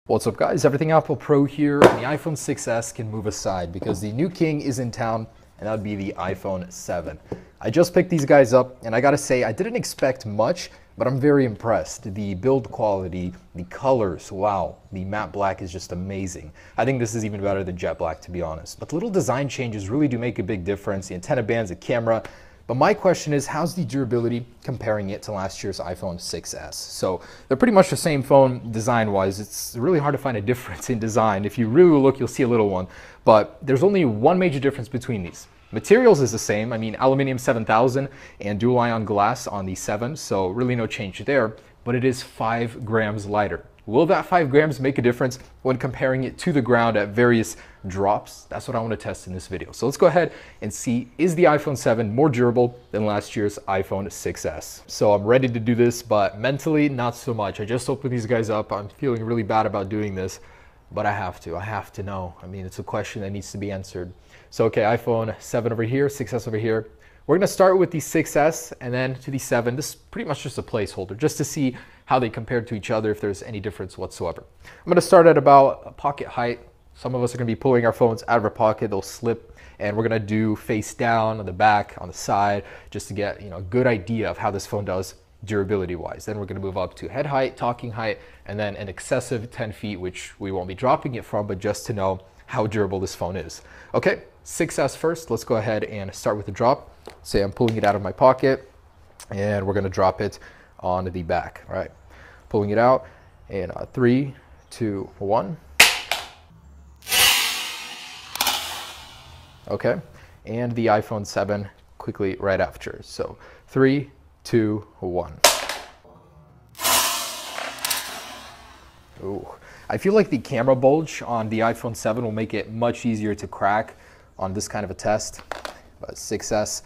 What's up guys, Everything Apple Pro here, and the iPhone 6s can move aside because the new king is in town, and that would be the iPhone 7. I just picked these guys up, and I gotta say, I didn't expect much, but I'm very impressed. The build quality, the colors, wow, the matte black is just amazing. I think this is even better than jet black, to be honest. But the little design changes really do make a big difference. The antenna bands, the camera. But my question is, how's the durability comparing it to last year's iPhone 6s? So they're pretty much the same phone design-wise. It's really hard to find a difference in design. If you really look, you'll see a little one. But there's only one major difference between these. Materials is the same. I mean, aluminum 7000 and dual ion glass on the 7, so really no change there. But it is 5 grams lighter. Will that 5 grams make a difference when comparing it to the ground at various drops? That's what I want to test in this video. So let's go ahead and see, is the iPhone 7 more durable than last year's iPhone 6s? So I'm ready to do this, but mentally, not so much. I just opened these guys up. I'm feeling really bad about doing this, but I have to know. I mean, it's a question that needs to be answered. So, okay, iPhone 7 over here, 6s over here. We're gonna start with the 6s and then to the 7. This is pretty much just a placeholder, just to see how they compare to each other, if there's any difference whatsoever. I'm gonna start at about a pocket height. Some of us are gonna be pulling our phones out of our pocket, they'll slip, and we're gonna do face down, on the back, on the side, just to get a good idea of how this phone does durability-wise. Then we're gonna move up to head height, talking height, and then an excessive 10 feet, which we won't be dropping it from, but just to know how durable this phone is. Okay, 6s first. Let's go ahead and start with the drop. Say I'm pulling it out of my pocket, and we're gonna drop it on the back. All right, pulling it out, and 3, 2, 1. Okay, and the iPhone 7 quickly right after. So 3, 2, 1. Ooh, I feel like the camera bulge on the iPhone 7 will make it much easier to crack on this kind of a test. But 6s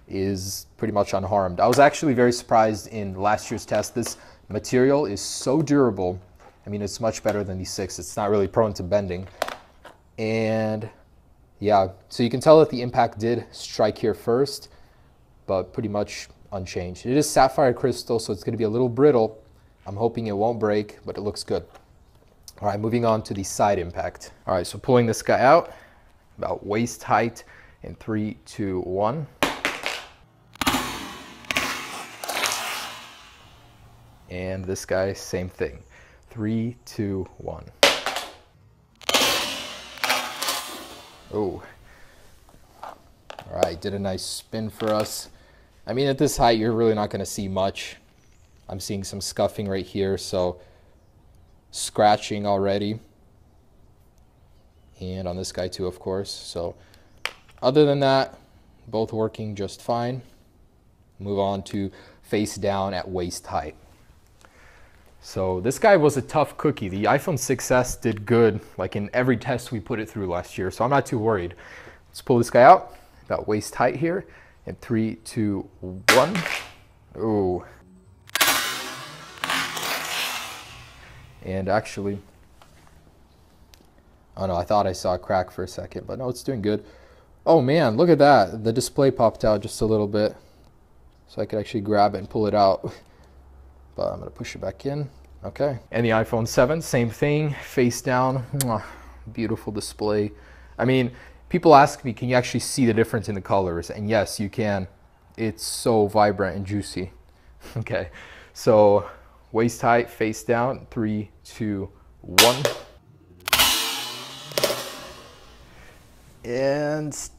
is pretty much unharmed. I was actually very surprised in last year's test. This material is so durable. I mean, it's much better than the 6. It's not really prone to bending. And yeah, so you can tell that the impact did strike here first, but pretty much unchanged. It is sapphire crystal, so it's going to be a little brittle. I'm hoping it won't break, but it looks good. All right, moving on to the side impact. All right, so pulling this guy out, about waist height, in 3, 2, 1. And this guy, same thing. 3, 2, 1. Oh. All right, did a nice spin for us. I mean, at this height, you're really not going to see much. I'm seeing some scuffing right here, so scratching already. And on this guy too, of course. So other than that, both working just fine. Move on to face down at waist height. So this guy was a tough cookie. The iPhone 6s did good, like in every test we put it through last year, so I'm not too worried. Let's pull this guy out, about waist height here, in 3, 2, 1. Ooh. And actually, oh no, I thought I saw a crack for a second, but no, it's doing good. Oh man, look at that. The display popped out just a little bit, so I could actually grab it and pull it out. But I'm gonna push it back in. Okay. And the iPhone 7, same thing, face down. Mwah, beautiful display. I mean, people ask me, can you actually see the difference in the colors? And yes, you can. It's so vibrant and juicy. Okay, so waist height, face down, 3, 2, 1. And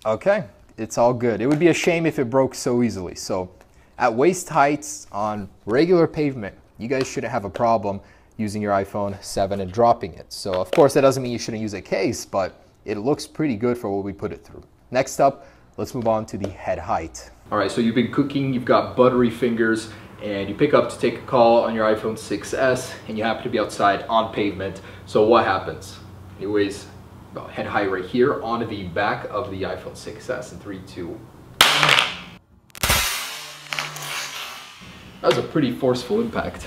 okay, it's all good. It would be a shame if it broke so easily. So at waist heights on regular pavement, you guys shouldn't have a problem using your iPhone 7 and dropping it. So of course that doesn't mean you shouldn't use a case, but it looks pretty good for what we put it through. Next up, let's move on to the head height. All right, so you've been cooking, you've got buttery fingers, and you pick up to take a call on your iPhone 6s, and you happen to be outside on pavement. So what happens? Anyways, about head height right here on the back of the iPhone 6s in 3, 2. That was a pretty forceful impact.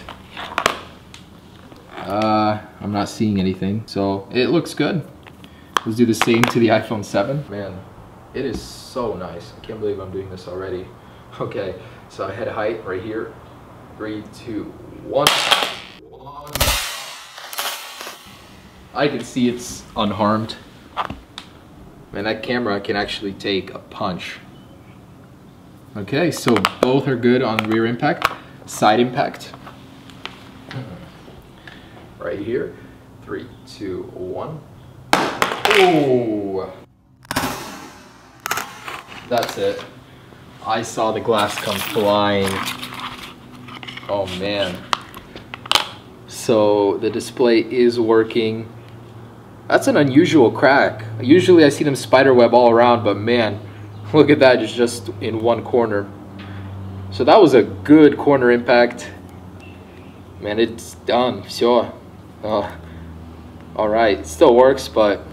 I'm not seeing anything, so it looks good. Let's do the same to the iPhone 7. Man, it is so nice. I can't believe I'm doing this already. Okay, so head height right here. 3, 2, 1. I can see it's unharmed. And that camera can actually take a punch. Okay, so both are good on rear impact. Side impact. Right here. 3, 2, 1. Oh! That's it. I saw the glass come flying. Oh man. So the display is working. That's an unusual crack. Usually I see them spiderweb all around, but man, look at that, it's just in one corner. So that was a good corner impact. Man, it's done. Все. Alright, it still works, but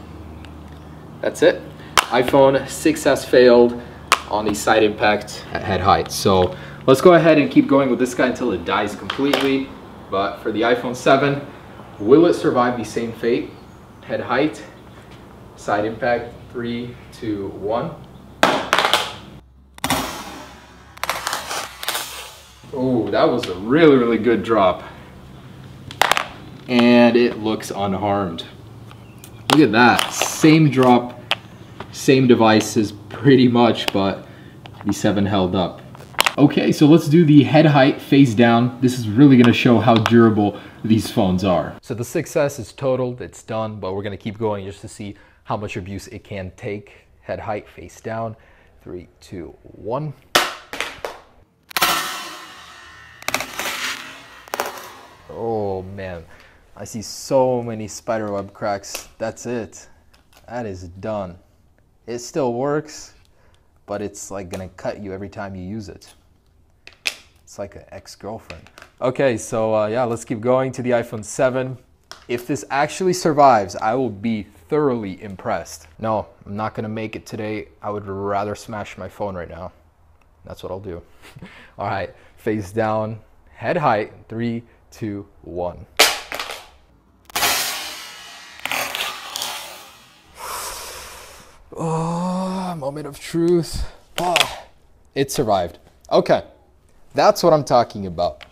that's it. iPhone 6s failed on the side impact at head height. So let's go ahead and keep going with this guy until it dies completely. But for the iPhone 7, will it survive the same fate? Head height, side impact, 3, 2, 1. Oh, that was a really, really good drop. And it looks unharmed. Look at that, same drop, same devices pretty much, but the 7 held up. Okay, so let's do the head height face down. This is really gonna show how durable these phones are. So the 6S is totaled, it's done, but we're gonna keep going just to see how much abuse it can take. Head height face down, 3, 2, 1. Oh man, I see so many spiderweb cracks. That's it. That is done. It still works, but it's like gonna cut you every time you use it. It's like an ex-girlfriend. Okay, so yeah, let's keep going to the iPhone 7. If this actually survives, I will be thoroughly impressed. No, I'm not gonna make it today. I would rather smash my phone right now. That's what I'll do. All right, face down, head height, 3, 2, 1. Oh, moment of truth. Oh, it survived. Okay, that's what I'm talking about.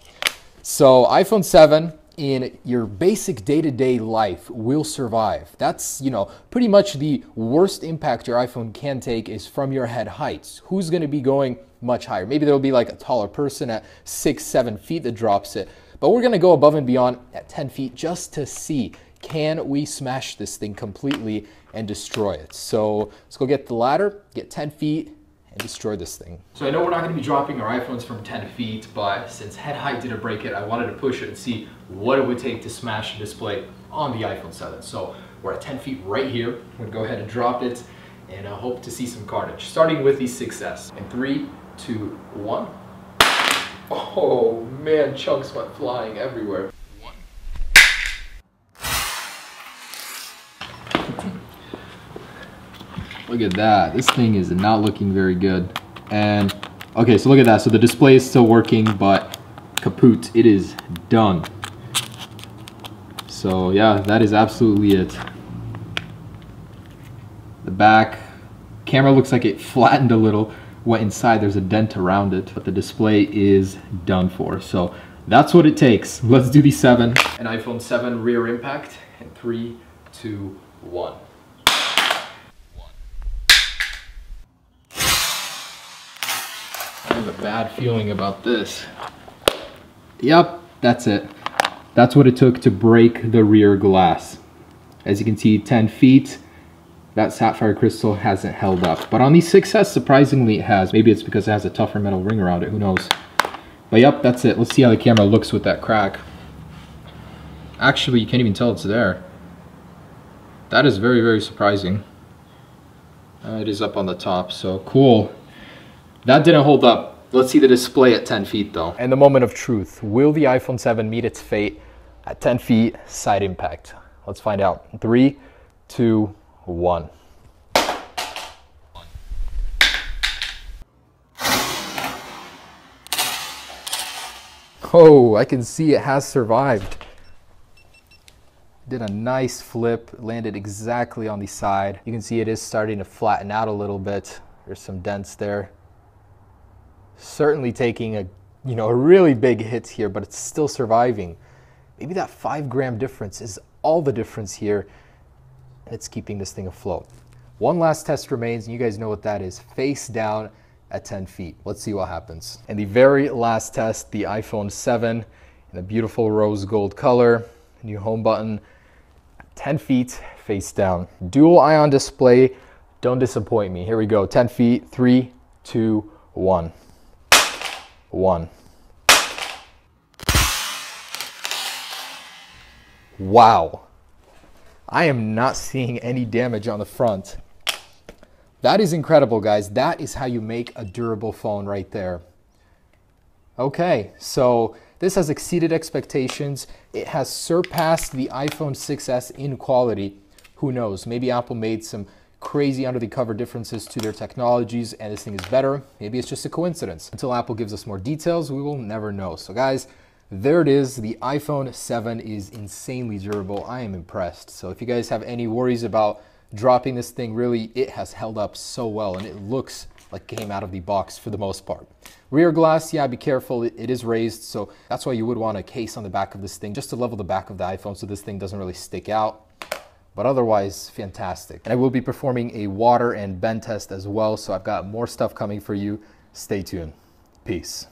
So iPhone 7 in your basic day-to-day life will survive. That's, you know, pretty much the worst impact your iPhone can take is from your head heights. Who's going to be going much higher? Maybe there'll be like a taller person at 6, 7 feet that drops it. But we're going to go above and beyond at 10 feet just to see, can we smash this thing completely and destroy it? So let's go get the ladder, get 10 feet, and destroy this thing. So I know we're not going to be dropping our iPhones from 10 feet, but since head height didn't break it, I wanted to push it and see what it would take to smash the display on the iPhone 7. So we're at 10 feet right here. I'm going to go ahead and drop it, and I hope to see some carnage. Starting with the 6S. In 3, 2, 1. Oh man, chunks went flying everywhere. Look at that. This thing is not looking very good. And okay, so look at that. So the display is still working, but kaput, it is done. So yeah, that is absolutely it. The back camera looks like it flattened a little. Went inside, there's a dent around it, but the display is done for. So that's what it takes. Let's do the 7. An iPhone 7 rear impact in 3, 2, 1. I have a bad feeling about this. Yep, that's it. That's what it took to break the rear glass. As you can see, 10 feet. That sapphire crystal hasn't held up. But on the 6S, surprisingly, it has. Maybe it's because it has a tougher metal ring around it. Who knows? But yep, that's it. Let's see how the camera looks with that crack. Actually, you can't even tell it's there. That is very, very surprising. It is up on the top, so cool. That didn't hold up. Let's see the display at 10 feet though. And the moment of truth. Will the iPhone 7 meet its fate at 10 feet side impact? Let's find out. 3, 2, 1. Oh, I can see it has survived. Did a nice flip, landed exactly on the side. You can see it is starting to flatten out a little bit. There's some dents there. Certainly taking a really big hit here, but it's still surviving. Maybe that 5-gram difference is all the difference here, and it's keeping this thing afloat. One last test remains, and you guys know what that is. Face down at 10 feet. Let's see what happens. And the very last test, the iPhone 7 in a beautiful rose gold color, new home button, 10 feet, face down. Dual ion display, don't disappoint me. Here we go, 10 feet, 3, 2, 1. 1. Wow. I am not seeing any damage on the front. That is incredible, guys. That is how you make a durable phone right there. Okay, so this has exceeded expectations. It has surpassed the iPhone 6s in quality. Who knows? Maybe Apple made some crazy under the cover differences to their technologies and this thing is better. Maybe it's just a coincidence. Until Apple gives us more details, we will never know. So guys, there it is. The iPhone 7 is insanely durable. I am impressed. So if you guys have any worries about dropping this thing, really, it has held up so well and it looks like it came out of the box for the most part. Rear glass, yeah, be careful. It is raised, so that's why you would want a case on the back of this thing just to level the back of the iPhone so this thing doesn't really stick out. But otherwise, fantastic. And I will be performing a water and bend test as well, so I've got more stuff coming for you. Stay tuned. Peace.